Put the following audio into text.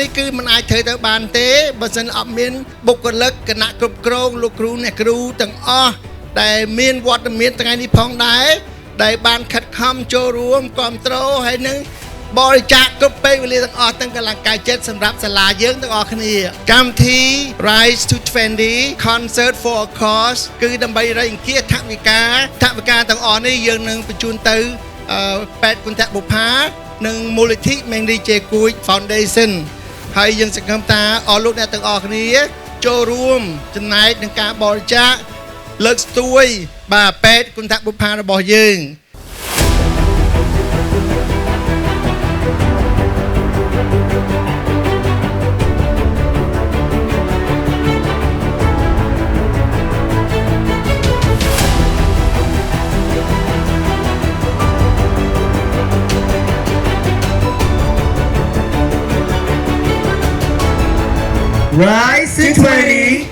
នេះគឺមិនអាចធ្វើទៅបានទេបើមិនអត់មានបុគ្គលិកគណៈគ្រប់គ្រងលោកគ្រូអ្នកគ្រូទាំងអស់ដែលមានវត្តមានថ្ងៃនេះផងដែរដែលបានខិតខំចូលរួមគ្រប់គ្រងហើយនឹងបរិច្ចាគគ្រប់ពេលវេលាទាំងអស់ទាំងកលកាយចិត្តសម្រាប់សាលាយើងទាំងអស់គ្នាកម្មវិធី Rise to 20 Concert for a Cause គឺដើម្បីរៃអង្គាសថវិកាទាំងអស់នេះយើងនឹងបញ្ជូនទៅពេទ្យគុណធបុប្ផានិងមូលនិធិមេងរីជេគួច Foundation ហើយយើងសង្ឃឹមថាអស់លោកអ្នកទាំងអស់គ្នាចូលរួមចំណែកក្នុងការបរិច្ចាគលើកស្ទួយបាទពេទ្យគុណធបុប្ផារបស់យើង Rise to 20